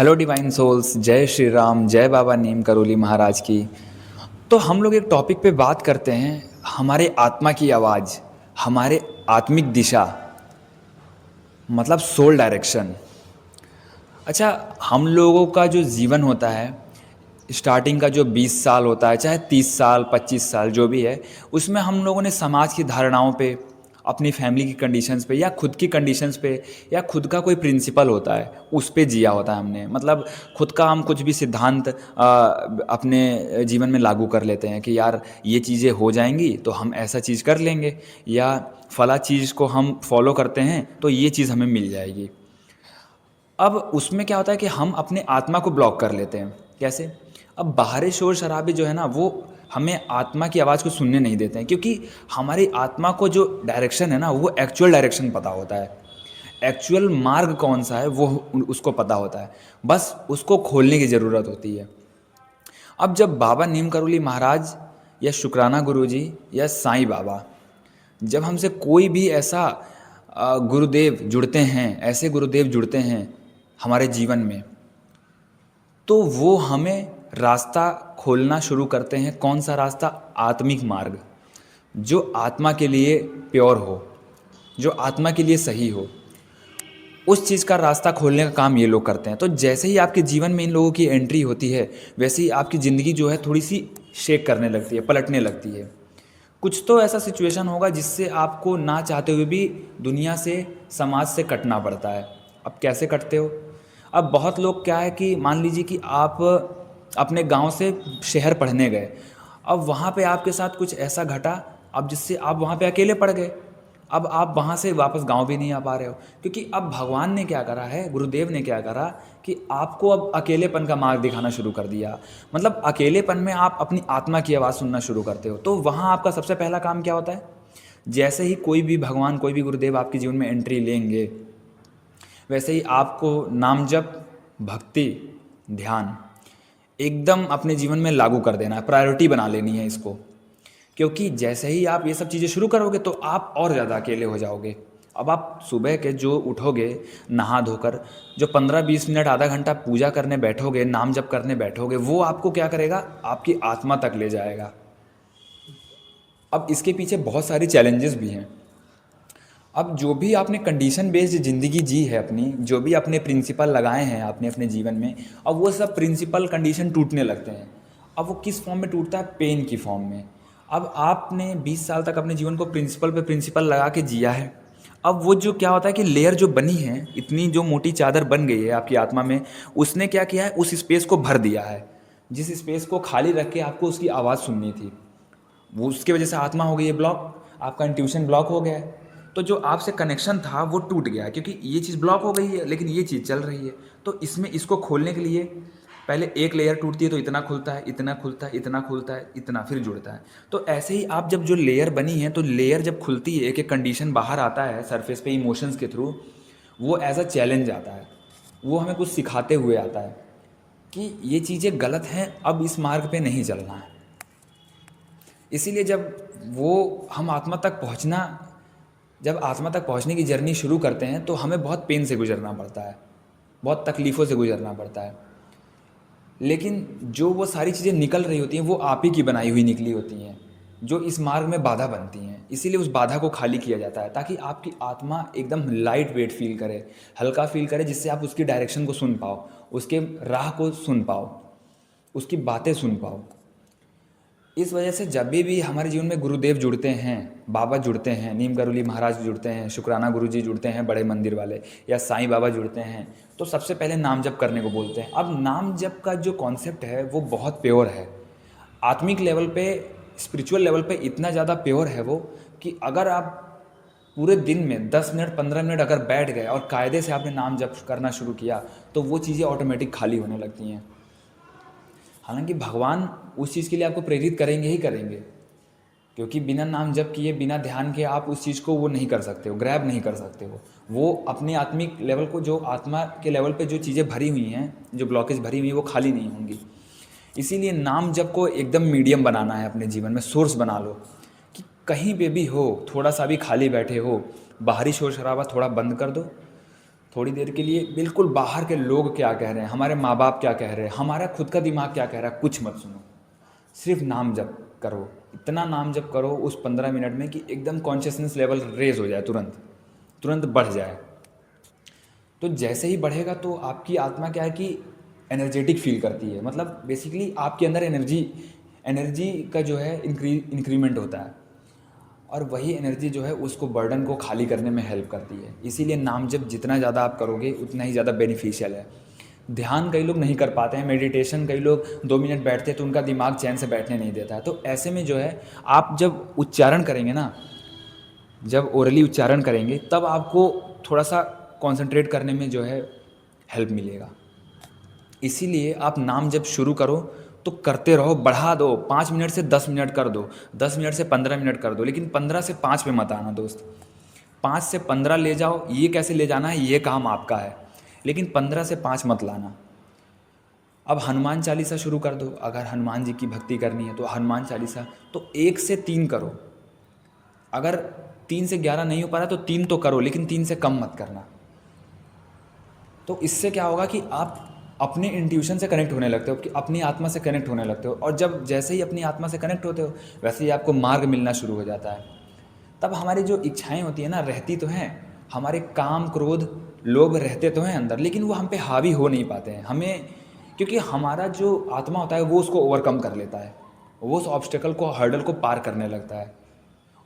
Hello divine souls, जय श्री राम, जय बाबा नीम करोली महाराज की। तो हम लोग एक टॉपिक पे बात करते हैं, हमारे आत्मा की आवाज़, हमारे आत्मिक दिशा, मतलब सोल डायरेक्शन। अच्छा, हम लोगों का जो जीवन होता है, स्टार्टिंग का जो 20 साल होता है, चाहे 30 साल 25 साल जो भी है, उसमें हम लोगों ने समाज की धारणाओं पे, अपनी फैमिली की कंडीशंस पे, या खुद की कंडीशंस पे, या खुद का कोई प्रिंसिपल होता है उस पे जिया होता है हमने। मतलब खुद का हम कुछ भी सिद्धांत अपने जीवन में लागू कर लेते हैं कि यार ये चीज़ें हो जाएंगी तो हम ऐसा चीज़ कर लेंगे, या फला चीज़ को हम फॉलो करते हैं तो ये चीज़ हमें मिल जाएगी। अब उसमें क्या होता है कि हम अपने आत्मा को ब्लॉक कर लेते हैं। कैसे? अब बाहरी शोर शराबे जो है ना, वो हमें आत्मा की आवाज़ को सुनने नहीं देते हैं, क्योंकि हमारी आत्मा को जो डायरेक्शन है ना, वो एक्चुअल डायरेक्शन पता होता है। एक्चुअल मार्ग कौन सा है वो उसको पता होता है, बस उसको खोलने की ज़रूरत होती है। अब जब बाबा नीम करोली महाराज, या शुक्राना गुरुजी, या साईं बाबा, जब हमसे कोई भी ऐसा गुरुदेव जुड़ते हैं, ऐसे गुरुदेव जुड़ते हैं हमारे जीवन में, तो वो हमें रास्ता खोलना शुरू करते हैं। कौन सा रास्ता? आत्मिक मार्ग, जो आत्मा के लिए प्योर हो, जो आत्मा के लिए सही हो, उस चीज़ का रास्ता खोलने का काम ये लोग करते हैं। तो जैसे ही आपके जीवन में इन लोगों की एंट्री होती है, वैसे ही आपकी ज़िंदगी जो है थोड़ी सी शेक करने लगती है, पलटने लगती है। कुछ तो ऐसा सिचुएशन होगा जिससे आपको ना चाहते हुए भी दुनिया से, समाज से कटना पड़ता है। अब कैसे कटते हो? अब बहुत लोग क्या है कि मान लीजिए कि आप अपने गांव से शहर पढ़ने गए, अब वहाँ पे आपके साथ कुछ ऐसा घटा, अब जिससे आप वहाँ पे अकेले पड़ गए। अब आप वहाँ से वापस गांव भी नहीं आ पा रहे हो, क्योंकि अब भगवान ने क्या करा है, गुरुदेव ने क्या करा कि आपको अब अकेलेपन का मार्ग दिखाना शुरू कर दिया। मतलब अकेलेपन में आप अपनी आत्मा की आवाज़ सुनना शुरू करते हो। तो वहाँ आपका सबसे पहला काम क्या होता है? जैसे ही कोई भी भगवान, कोई भी गुरुदेव आपके जीवन में एंट्री लेंगे, वैसे ही आपको नाम जप, भक्ति, ध्यान एकदम अपने जीवन में लागू कर देना है, प्रायोरिटी बना लेनी है इसको। क्योंकि जैसे ही आप ये सब चीज़ें शुरू करोगे तो आप और ज़्यादा अकेले हो जाओगे। अब आप सुबह के जो उठोगे नहा धोकर, जो 15-20 मिनट आधा घंटा पूजा करने बैठोगे, नाम जप करने बैठोगे, वो आपको क्या करेगा? आपकी आत्मा तक ले जाएगा। अब इसके पीछे बहुत सारी चैलेंजेस भी हैं। अब जो भी आपने कंडीशन बेस्ड ज़िंदगी जी है अपनी, जो भी अपने प्रिंसिपल लगाए हैं आपने अपने जीवन में, अब वो सब प्रिंसिपल कंडीशन टूटने लगते हैं। अब वो किस फॉर्म में टूटता है? पेन की फॉर्म में। अब आपने 20 साल तक अपने जीवन को प्रिंसिपल पे प्रिंसिपल लगा के जिया है। अब वो जो क्या होता है कि लेयर जो बनी है, इतनी जो मोटी चादर बन गई है आपकी आत्मा में, उसने क्या किया है? उस स्पेस को भर दिया है। जिस स्पेस को खाली रख के आपको उसकी आवाज़ सुननी थी, वो उसकी वजह से आत्मा हो गई है ब्लॉक, आपका इंट्यूशन ब्लॉक हो गया है। तो जो आपसे कनेक्शन था वो टूट गया है, क्योंकि ये चीज़ ब्लॉक हो गई है लेकिन ये चीज़ चल रही है। तो इसमें इसको खोलने के लिए पहले एक लेयर टूटती है तो इतना खुलता है, इतना खुलता है, इतना खुलता है, इतना फिर जुड़ता है। तो ऐसे ही आप जब जो लेयर बनी है, तो लेयर जब खुलती है, एक एक कंडीशन बाहर आता है सरफेस पे इमोशंस के थ्रू, वो एज अ चैलेंज आता है। वो हमें कुछ सिखाते हुए आता है कि ये चीज़ें गलत हैं, अब इस मार्ग पे नहीं चलना है। इसीलिए जब आत्मा तक पहुंचने की जर्नी शुरू करते हैं तो हमें बहुत पेन से गुजरना पड़ता है, बहुत तकलीफ़ों से गुजरना पड़ता है। लेकिन जो वो सारी चीज़ें निकल रही होती हैं, वो आप ही की बनाई हुई निकली होती हैं, जो इस मार्ग में बाधा बनती हैं। इसीलिए उस बाधा को खाली किया जाता है, ताकि आपकी आत्मा एकदम लाइट वेट फील करे, हल्का फील करे, जिससे आप उसकी डायरेक्शन को सुन पाओ, उसके राह को सुन पाओ, उसकी बातें सुन पाओ। इस वजह से जब भी हमारे जीवन में गुरुदेव जुड़ते हैं, बाबा जुड़ते हैं, नीम करोली महाराज जुड़ते हैं, शुक्राना गुरुजी जुड़ते हैं बड़े मंदिर वाले, या साईं बाबा जुड़ते हैं, तो सबसे पहले नाम जप करने को बोलते हैं। अब नाम जप का जो कॉन्सेप्ट है वो बहुत प्योर है। आत्मिक लेवल पे, स्पिरिचुअल लेवल पे इतना ज़्यादा प्योर है वो, कि अगर आप पूरे दिन में 10 मिनट 15 मिनट अगर बैठ गए और कायदे से आपने नाम जप करना शुरू किया, तो वो चीज़ें ऑटोमेटिक खाली होने लगती हैं। हालांकि भगवान उस चीज़ के लिए आपको प्रेरित करेंगे ही करेंगे, क्योंकि बिना नाम जप किए, बिना ध्यान के आप उस चीज़ को वो नहीं कर सकते हो, ग्रैब नहीं कर सकते हो। वो अपने आत्मिक लेवल को, जो आत्मा के लेवल पे जो चीज़ें भरी हुई हैं, जो ब्लॉकेज भरी हुई है, वो खाली नहीं होंगी। इसीलिए नाम जप को एकदम मीडियम बनाना है अपने जीवन में, सोर्स बना लो कि कहीं पे भी हो, थोड़ा सा भी खाली बैठे हो, बाहरी शोर शराबा थोड़ा बंद कर दो, थोड़ी देर के लिए बिल्कुल बाहर के लोग क्या कह रहे हैं, हमारे माँ बाप क्या कह रहे हैं, हमारा खुद का दिमाग क्या कह रहा है, कुछ मत सुनो। सिर्फ नाम जप करो, इतना नाम जप करो उस 15 मिनट में कि एकदम कॉन्शियसनेस लेवल रेज हो जाए, तुरंत तुरंत बढ़ जाए। तो जैसे ही बढ़ेगा तो आपकी आत्मा क्या है कि एनर्जेटिक फील करती है, मतलब बेसिकली आपके अंदर एनर्जी एनर्जी का जो है इंक्रीमेंट होता है, और वही एनर्जी जो है उसको बर्डन को खाली करने में हेल्प करती है। इसीलिए नाम जब जितना ज़्यादा आप करोगे उतना ही ज़्यादा बेनिफिशियल है। ध्यान कई लोग नहीं कर पाते हैं, मेडिटेशन कई लोग 2 मिनट बैठते हैं तो उनका दिमाग चैन से बैठने नहीं देता है। तो ऐसे में जो है आप जब उच्चारण करेंगे ना, जब ओरली उच्चारण करेंगे तब आपको थोड़ा सा कंसंट्रेट करने में जो है हेल्प मिलेगा। इसीलिए आप नाम जब शुरू करो तो करते रहो, बढ़ा दो, 5 मिनट से 10 मिनट कर दो, 10 मिनट से 15 मिनट कर दो, लेकिन 15 से 5 पे मत आना दोस्त। 5 से 15 ले जाओ, ये कैसे ले जाना है ये काम आपका है, लेकिन 15 से 5 मत लाना। अब हनुमान चालीसा शुरू कर दो, अगर हनुमान जी की भक्ति करनी है तो हनुमान चालीसा तो 1 से 3 करो। अगर 3 से 11 नहीं हो पा रहा तो 3 तो करो, लेकिन 3 से कम मत करना। तो इससे क्या होगा कि आप अपने इंट्यूशन से कनेक्ट होने लगते हो, कि अपनी आत्मा से कनेक्ट होने लगते हो, और जब जैसे ही अपनी आत्मा से कनेक्ट होते हो वैसे ही आपको मार्ग मिलना शुरू हो जाता है। तब हमारी जो इच्छाएं होती है ना, रहती तो हैं, हमारे काम क्रोध लोभ रहते तो हैं अंदर, लेकिन वो हम पे हावी हो नहीं पाते हैं हमें, क्योंकि हमारा जो आत्मा होता है वो उसको ओवरकम कर लेता है, वो उस ऑब्स्टेकल को, हर्डल को पार करने लगता है।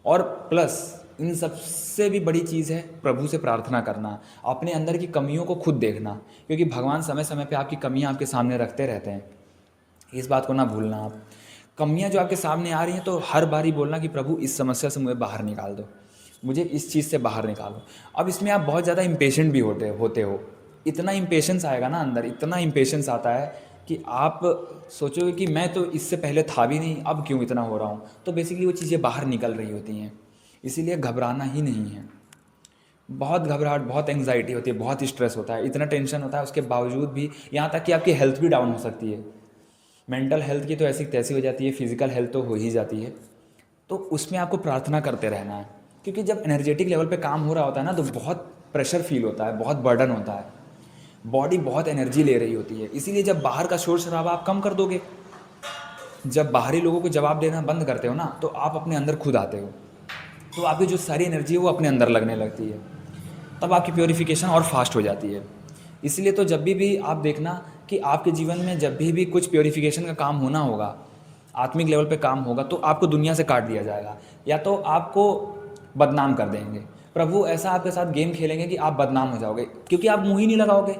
और प्लस इन सबसे भी बड़ी चीज़ है प्रभु से प्रार्थना करना, अपने अंदर की कमियों को खुद देखना, क्योंकि भगवान समय समय पे आपकी कमियां आपके सामने रखते रहते हैं। इस बात को ना भूलना आप। कमियां जो आपके सामने आ रही हैं तो हर बारी बोलना कि प्रभु इस समस्या से मुझे बाहर निकाल दो, मुझे इस चीज़ से बाहर निकालो। अब इसमें आप बहुत ज़्यादा इम्पेशेंट भी होते हो, इतना इम्पेशेंस आएगा ना अंदर, इतना इम्पेशेंस आता है कि आप सोचोगे कि मैं तो इससे पहले था भी नहीं, अब क्यों इतना हो रहा हूँ। तो बेसिकली वो चीज़ें बाहर निकल रही होती हैं। इसीलिए घबराना ही नहीं है। बहुत घबराहट, बहुत एंग्जाइटी होती है, बहुत स्ट्रेस होता है, इतना टेंशन होता है, उसके बावजूद भी यहाँ तक कि आपकी हेल्थ भी डाउन हो सकती है। मेंटल हेल्थ की तो ऐसी तैसी हो जाती है, फिजिकल हेल्थ तो हो ही जाती है। तो उसमें आपको प्रार्थना करते रहना है, क्योंकि जब एनर्जेटिक लेवल पे काम हो रहा होता है ना तो बहुत प्रेशर फील होता है, बहुत बर्डन होता है, बॉडी बहुत एनर्जी ले रही होती है। इसीलिए जब बाहर का शोर शराबा आप कम कर दोगे, जब बाहरी लोगों को जवाब देना बंद करते हो ना, तो आप अपने अंदर खुद आते हो, तो आपकी जो सारी एनर्जी है वो अपने अंदर लगने लगती है, तब आपकी प्योरीफिकेशन और फास्ट हो जाती है। इसलिए तो जब भी आप देखना कि आपके जीवन में जब भी कुछ प्योरीफिकेशन का काम होना होगा, आत्मिक लेवल पे काम होगा, तो आपको दुनिया से काट दिया जाएगा, या तो आपको बदनाम कर देंगे। प्रभु ऐसा आपके साथ गेम खेलेंगे कि आप बदनाम हो जाओगे, क्योंकि आप मुँह ही नहीं लगाओगे,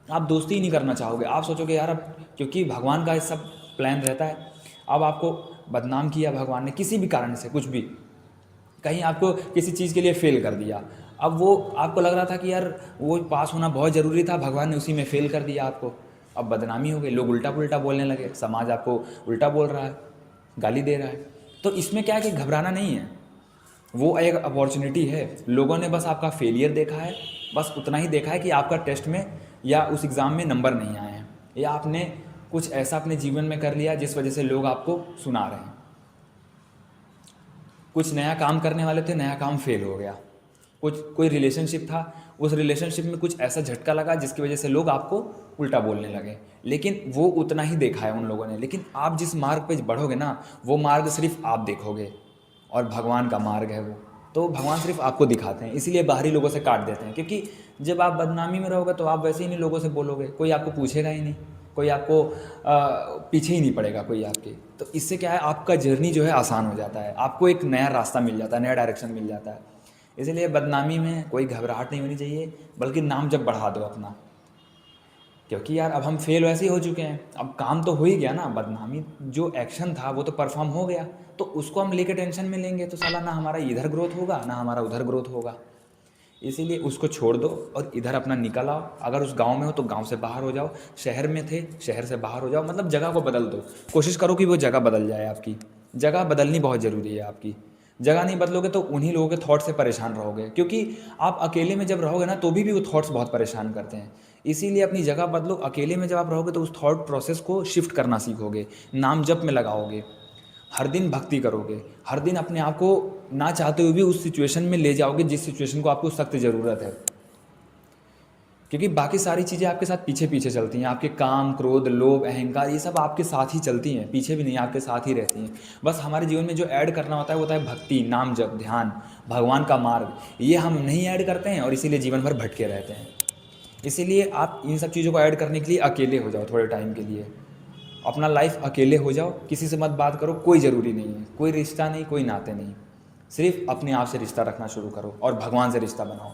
आप दोस्ती ही नहीं करना चाहोगे। आप सोचोगे यार अब, क्योंकि भगवान का ये सब प्लान रहता है, अब आपको बदनाम किया भगवान ने किसी भी कारण से, कुछ भी, कहीं आपको किसी चीज़ के लिए फेल कर दिया, अब वो आपको लग रहा था कि यार वो पास होना बहुत ज़रूरी था, भगवान ने उसी में फेल कर दिया आपको, अब बदनामी हो गई, लोग उल्टा पुल्टा बोलने लगे, समाज आपको उल्टा बोल रहा है, गाली दे रहा है। तो इसमें क्या है कि घबराना नहीं है, वो एक अपॉर्चुनिटी है। लोगों ने बस आपका फेलियर देखा है, बस उतना ही देखा है कि आपका टेस्ट में या उस एग्ज़ाम में नंबर नहीं आए हैं, या आपने कुछ ऐसा अपने जीवन में कर लिया जिस वजह से लोग आपको सुना रहे हैं। कुछ नया काम करने वाले थे, नया काम फेल हो गया, कोई रिलेशनशिप था, उस रिलेशनशिप में कुछ ऐसा झटका लगा जिसकी वजह से लोग आपको उल्टा बोलने लगे, लेकिन वो उतना ही देखा है उन लोगों ने। लेकिन आप जिस मार्ग पे बढ़ोगे ना, वो मार्ग सिर्फ आप देखोगे, और भगवान का मार्ग है वो, तो भगवान सिर्फ आपको दिखाते हैं, इसीलिए बाहरी लोगों से काट देते हैं। क्योंकि जब आप बदनामी में रहोगे तो आप वैसे ही नहीं लोगों से बोलोगे, कोई आपको पूछेगा ही नहीं, कोई आपको पीछे ही नहीं पड़ेगा कोई आपके। तो इससे क्या है, आपका जर्नी जो है आसान हो जाता है, आपको एक नया रास्ता मिल जाता है, नया डायरेक्शन मिल जाता है। इसलिए बदनामी में कोई घबराहट नहीं होनी चाहिए, बल्कि नाम जब बढ़ा दो अपना, क्योंकि यार अब हम फेल वैसे ही हो चुके हैं, अब काम तो हो ही गया ना, बदनामी जो एक्शन था वो तो परफॉर्म हो गया, तो उसको हम लेके टेंशन में लेंगे तो साला ना हमारा इधर ग्रोथ होगा ना हमारा उधर ग्रोथ होगा। इसीलिए उसको छोड़ दो और इधर अपना निकल आओ। अगर उस गांव में हो तो गांव से बाहर हो जाओ, शहर में थे शहर से बाहर हो जाओ, मतलब जगह को बदल दो, कोशिश करो कि वो जगह बदल जाए। आपकी जगह बदलनी बहुत ज़रूरी है। आपकी जगह नहीं बदलोगे तो उन्हीं लोगों के थॉट से परेशान रहोगे, क्योंकि आप अकेले में जब रहोगे ना तो भी वो थॉट्स बहुत परेशान करते हैं। इसीलिए अपनी जगह बदलो। अकेले में जब आप रहोगे तो उस थॉट प्रोसेस को शिफ्ट करना सीखोगे, नाम जप में लगाओगे, हर दिन भक्ति करोगे, हर दिन अपने आप को ना चाहते हुए भी उस सिचुएशन में ले जाओगे जिस सिचुएशन को आपको सख्त ज़रूरत है। क्योंकि बाकी सारी चीज़ें आपके साथ पीछे पीछे चलती हैं। आपके काम, क्रोध, लोभ, अहंकार, ये सब आपके साथ ही चलती हैं, पीछे भी नहीं, आपके साथ ही रहती हैं। बस हमारे जीवन में जो ऐड करना होता है वो होता है भक्ति, नाम जप, ध्यान, भगवान का मार्ग। ये हम नहीं ऐड करते हैं और इसीलिए जीवन भर भटके रहते हैं। इसीलिए आप इन सब चीज़ों को ऐड करने के लिए अकेले हो जाओ थोड़े टाइम के लिए। अपना लाइफ अकेले हो जाओ, किसी से मत बात करो, कोई ज़रूरी नहीं है, कोई रिश्ता नहीं, कोई नाते नहीं। सिर्फ अपने आप से रिश्ता रखना शुरू करो और भगवान से रिश्ता बनाओ।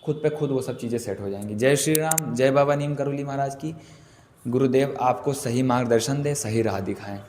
खुद पे खुद वो सब चीज़ें सेट हो जाएंगी। जय श्री राम, जय बाबा नीम करोली महाराज की। गुरुदेव आपको सही मार्गदर्शन दे, सही राह दिखाएं।